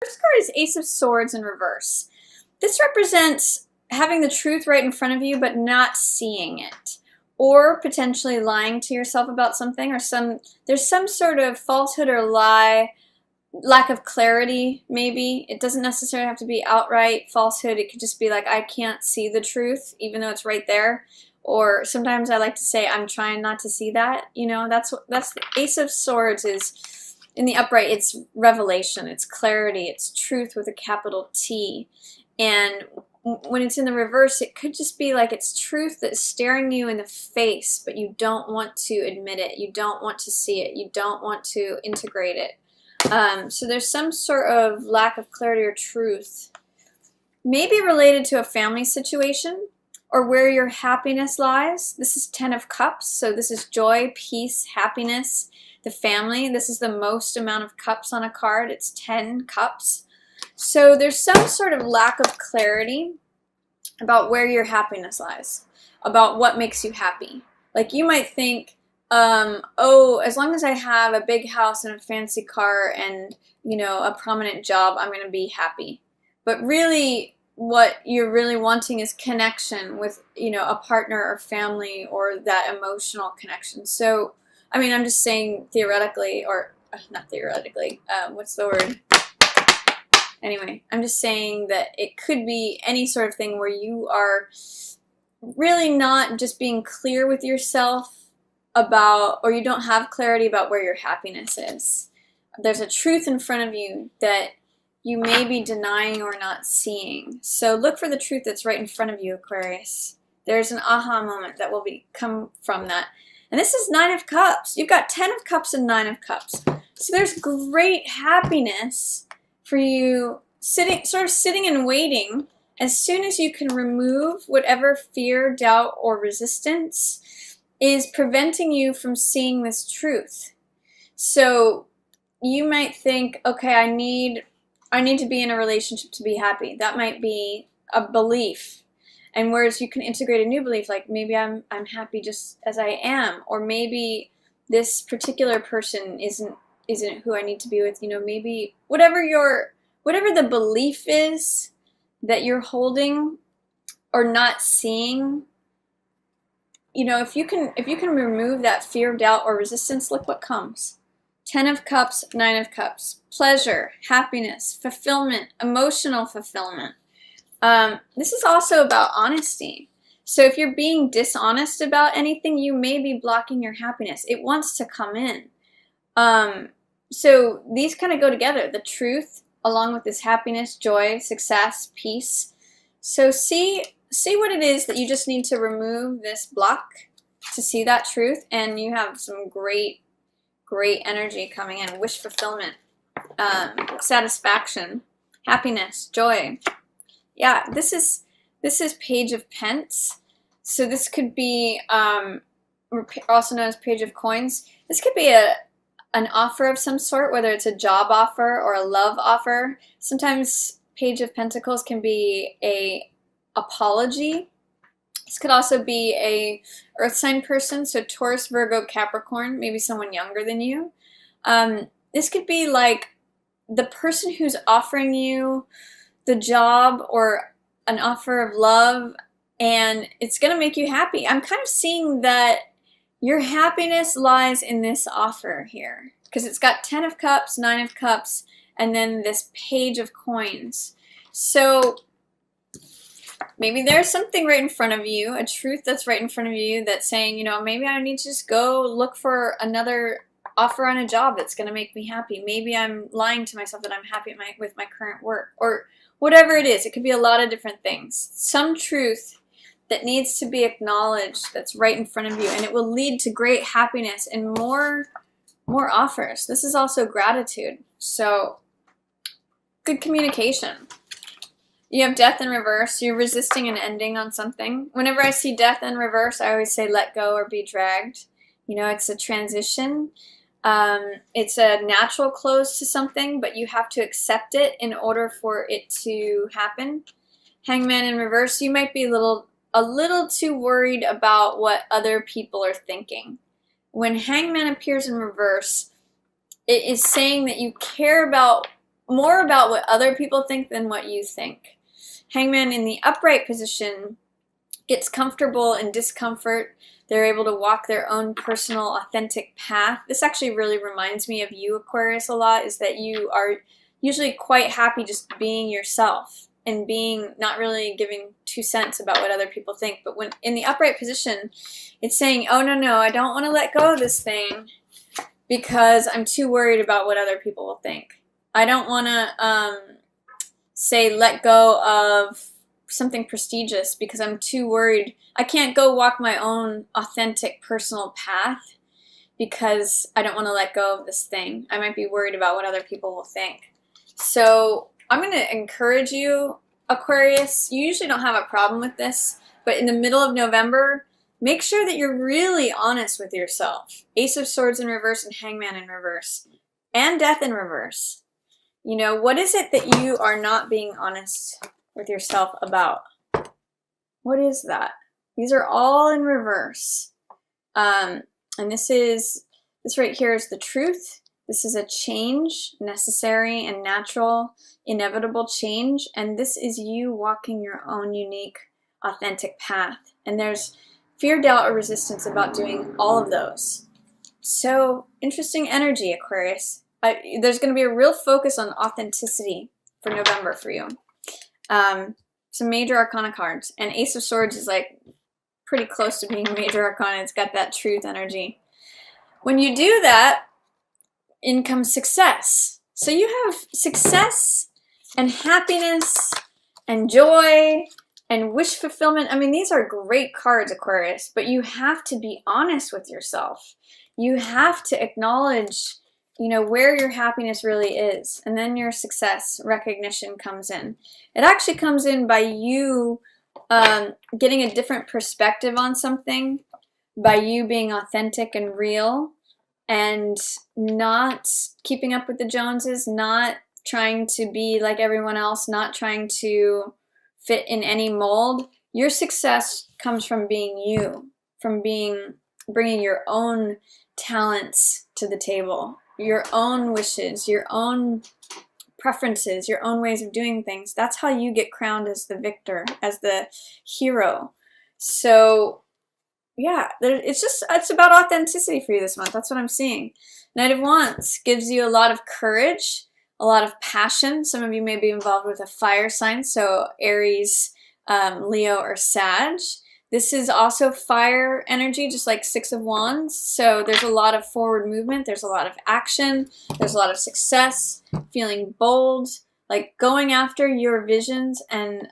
First card is Ace of Swords in reverse. This represents having the truth right in front of you but not seeing it, or potentially lying to yourself about something, or there's some sort of falsehood or lie, lack of clarity maybe. It doesn't necessarily have to be outright falsehood. It could just be like, I can't see the truth even though it's right there. Or sometimes I like to say, I'm trying not to see that. You know, that's the Ace of Swords is in the upright. It's revelation, it's clarity, it's truth with a capital T. And when it's in the reverse, it could just be like it's truth that's staring you in the face, but you don't want to admit it. You don't want to see it. You don't want to integrate it. So there's some sort of lack of clarity or truth, maybe related to a family situation or where your happiness lies. This is 10 of Cups, so this is joy, peace, happiness, the family. This is the most amount of cups on a card. It's 10 cups. So there's some sort of lack of clarity about where your happiness lies, about what makes you happy. Like you might think, oh, as long as I have a big house and a fancy car and, you know, a prominent job, I'm going to be happy. But really, what you're really wanting is connection with, you know, a partner or family, or that emotional connection. So, I mean, I'm just saying theoretically, or not theoretically, what's the word? Anyway, I'm just saying that it could be any sort of thing where you are really not just being clear with yourself about, or you don't have clarity about where your happiness is. There's a truth in front of you that you may be denying or not seeing. So look for the truth that's right in front of you, Aquarius. There's an aha moment that will come from that. And this is 9 of Cups. You've got 10 of Cups and 9 of Cups. So there's great happiness for you sitting and waiting. As soon as you can remove whatever fear, doubt, or resistance is preventing you from seeing this truth. So you might think, okay, I need to be in a relationship to be happy. That might be a belief. And whereas you can integrate a new belief, like maybe I'm happy just as I am, or maybe this particular person isn't who I need to be with. You know, maybe whatever the belief is that you're holding or not seeing, you know, if you can remove that fear, doubt, or resistance, look what comes. 10 of Cups, 9 of Cups. Pleasure, happiness, fulfillment, emotional fulfillment. This is also about honesty. So if you're being dishonest about anything, you may be blocking your happiness. It wants to come in. So these kind of go together. The truth, along with this happiness, joy, success, peace. So see what it is that you just need to remove this block to see that truth, and you have some great energy coming in. Wish fulfillment, satisfaction, happiness, joy. Yeah, this is Page of Pence. So this could be also known as Page of Coins. This could be an offer of some sort, whether it's a job offer or a love offer. Sometimes Page of Pentacles can be a apology. This could also be a earth sign person, so Taurus, Virgo, Capricorn, maybe someone younger than you. This could be like the person who's offering you the job or an offer of love, and it's going to make you happy. I'm kind of seeing that your happiness lies in this offer here, because it's got 10 of Cups, 9 of Cups, and then this Page of Coins. So maybe there's something right in front of you, a truth that's right in front of you that's saying, you know, maybe I need to just go look for another offer on a job that's going to make me happy. Maybe I'm lying to myself that I'm happy with my current work, or whatever it is. It could be a lot of different things. Some truth that needs to be acknowledged that's right in front of you, and it will lead to great happiness and more offers. This is also gratitude. So good communication. You have Death in reverse. You're resisting an ending on something. Whenever I see Death in reverse, I always say let go or be dragged. You know, it's a transition. It's a natural close to something, but you have to accept it in order for it to happen. Hangman in reverse, you might be a little too worried about what other people are thinking. When Hangman appears in reverse, it is saying that you care about more about what other people think than what you think. Hangman in the upright position gets comfortable in discomfort. They're able to walk their own personal, authentic path. This actually really reminds me of you, Aquarius, a lot, is that you are usually quite happy just being yourself and being not really giving 2 cents about what other people think. But when in the upright position, it's saying, oh, no, I don't want to let go of this thing because I'm too worried about what other people will think. I don't want to say let go of something prestigious because I'm too worried. I can't go walk my own authentic personal path because I don't want to let go of this thing. I might be worried about what other people will think. So I'm going to encourage you, Aquarius. You usually don't have a problem with this, but in the middle of November, make sure that you're really honest with yourself. Ace of Swords in reverse and Hangman in reverse. And Death in reverse. You know, what is it that you are not being honest with yourself about? What is that? These are all in reverse. And this right here is the truth. This is a change, necessary and natural, inevitable change. And this is you walking your own unique, authentic path. And there's fear, doubt, or resistance about doing all of those. So interesting energy, Aquarius. There's going to be a real focus on authenticity for November for you. Some major arcana cards. And Ace of Swords is like pretty close to being a major arcana. It's got that truth energy. When you do that, in comes success. So you have success and happiness and joy and wish fulfillment. I mean, these are great cards, Aquarius, but you have to be honest with yourself. You have to acknowledge, you know, where your happiness really is. And then your success recognition comes in. It actually comes in by you getting a different perspective on something, by you being authentic and real, and not keeping up with the Joneses, not trying to be like everyone else, not trying to fit in any mold. Your success comes from being you, from bringing your own talents to the table, your own wishes, your own preferences, your own ways of doing things. That's how you get crowned as the victor, as the hero. So yeah, it's about authenticity for you this month. That's what I'm seeing. Knight of Wands gives you a lot of courage, a lot of passion. Some of you may be involved with a fire sign, so Aries, Leo, or Sag. This is also fire energy, just like Six of Wands. So there's a lot of forward movement. There's a lot of action. There's a lot of success, feeling bold, like going after your visions and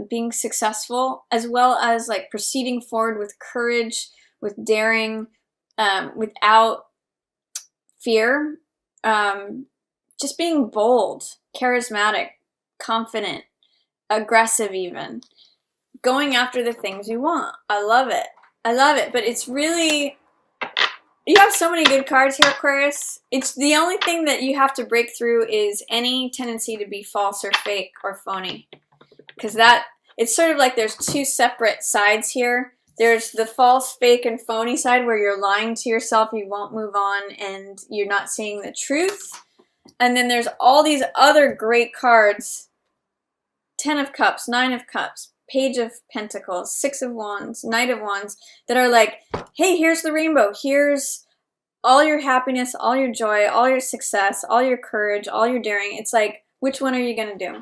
being successful, as well as like proceeding forward with courage, with daring, without fear, just being bold, charismatic, confident, aggressive even, going after the things you want. I love it. I love it. But it's really, you have so many good cards here, Aquarius. It's the only thing that you have to break through is any tendency to be false or fake or phony. Because it's sort of like there's two separate sides here. There's the false, fake, and phony side where you're lying to yourself, you won't move on, and you're not seeing the truth. And then there's all these other great cards. 10 of Cups, 9 of Cups, Page of Pentacles, 6 of Wands, Knight of Wands, that are like, hey, here's the rainbow. Here's all your happiness, all your joy, all your success, all your courage, all your daring. It's like, which one are you going to do?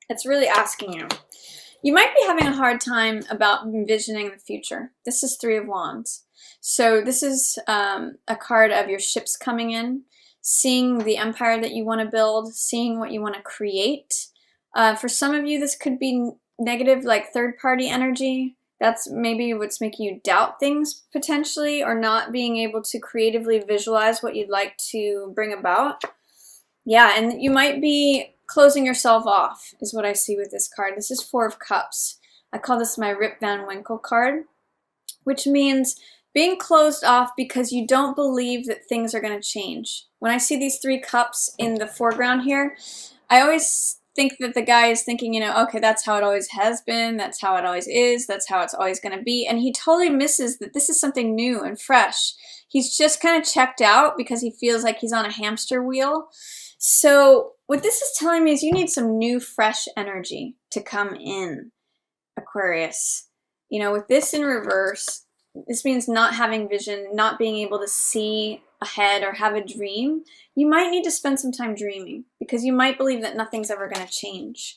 It's really asking you. You might be having a hard time about envisioning the future. This is 3 of Wands. So this is a card of your ships coming in, seeing the empire that you want to build, seeing what you want to create. For some of you, this could be negative, like third-party energy. That's maybe what's making you doubt things potentially, or not being able to creatively visualize what you'd like to bring about. Yeah, and you might be closing yourself off is what I see with this card. This is 4 of Cups. I call this my Rip Van Winkle card, which means being closed off because you don't believe that things are going to change. When I see these 3 cups in the foreground here, I always think that the guy is thinking, you know, okay, that's how it always has been, that's how it always is, that's how it's always going to be, and he totally misses that this is something new and fresh. He's just kind of checked out because he feels like he's on a hamster wheel. So What this is telling me is you need some new, fresh energy to come in, Aquarius. You know, with this in reverse, this means not having vision, not being able to see ahead or have a dream. You might need to spend some time dreaming because you might believe that nothing's ever going to change,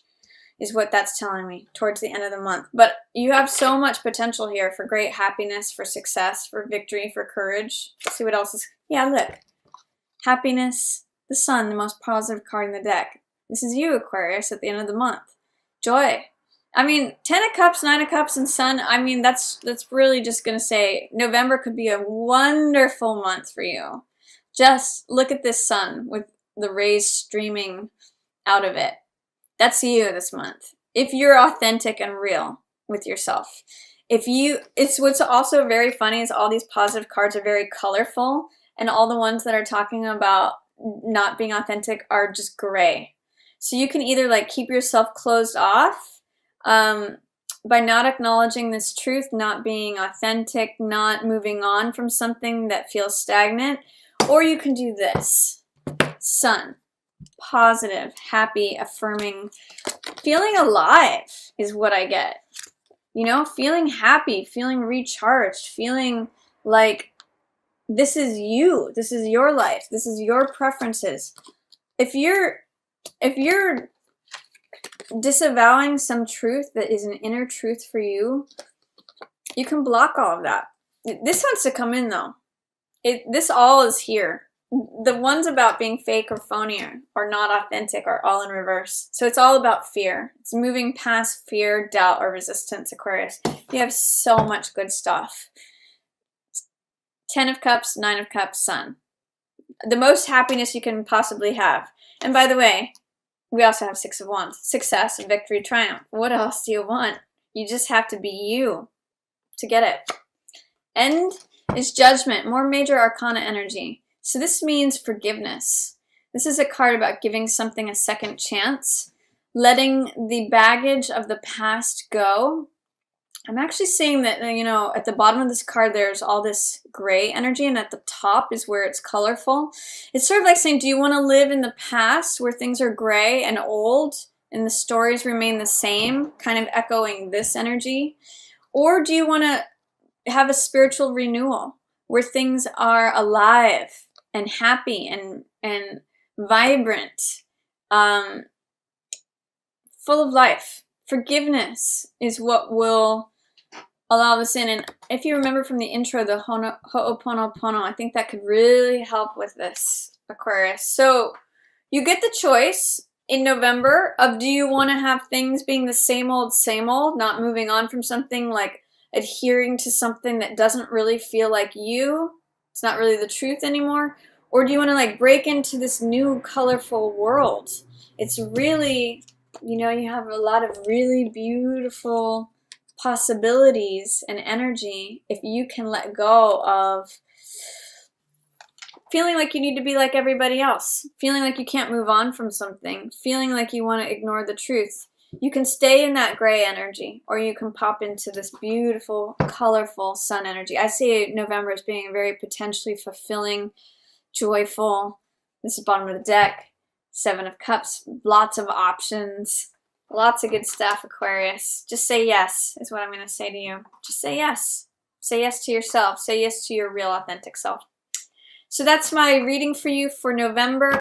is what that's telling me towards the end of the month. But you have so much potential here for great happiness, for success, for victory, for courage. Let's see what else is. Yeah, look. Happiness, the Sun, the most positive card in the deck. This is you, Aquarius, at the end of the month. Joy. I mean, 10 of Cups, 9 of Cups, and Sun, I mean, that's really just going to say November could be a wonderful month for you. Just look at this Sun with the rays streaming out of it. That's you this month. If you're authentic and real with yourself. It's what's also very funny is all these positive cards are very colorful, and all the ones that are talking about not being authentic are just gray. So you can either like keep yourself closed off by not acknowledging this truth, not being authentic, not moving on from something that feels stagnant, or you can do this. Sun. Positive, happy, affirming, feeling alive is what I get. You know, feeling happy, feeling recharged, feeling like this is you, this is your life, this is your preferences. If you're disavowing some truth that is an inner truth for you, you can block all of that. This wants to come in though. This all is here. The ones about being fake or phony or not authentic are all in reverse. So it's all about fear. It's moving past fear, doubt, or resistance, Aquarius. You have so much good stuff. 10 of Cups, 9 of Cups, Sun. The most happiness you can possibly have. And by the way, we also have 6 of Wands. Success, victory, triumph. What else do you want? You just have to be you to get it. End is Judgment, more major arcana energy. So this means forgiveness. This is a card about giving something a second chance, letting the baggage of the past go. I'm actually seeing that, you know, at the bottom of this card, there's all this gray energy, and at the top is where it's colorful. It's sort of like saying, do you want to live in the past where things are gray and old and the stories remain the same, kind of echoing this energy? Or do you want to have a spiritual renewal where things are alive and happy and vibrant, full of life? Forgiveness is what will allow this in. And if you remember from the intro, the Ho'oponopono, I think that could really help with this, Aquarius. So you get the choice in November of, do you want to have things being the same old, not moving on from something, like adhering to something that doesn't really feel like you, it's not really the truth anymore? Or do you want to like break into this new colorful world? It's really, you know, you have a lot of really beautiful possibilities and energy if you can let go of feeling like you need to be like everybody else, feeling like you can't move on from something, feeling like you want to ignore the truth. You can stay in that gray energy, or you can pop into this beautiful, colorful Sun energy. I see November as being a very potentially fulfilling, joyful, this is bottom of the deck, 7 of Cups, lots of options. Lots of good stuff, Aquarius. Just say yes, is what I'm going to say to you. Just say yes. Say yes to yourself. Say yes to your real, authentic self. So that's my reading for you for November.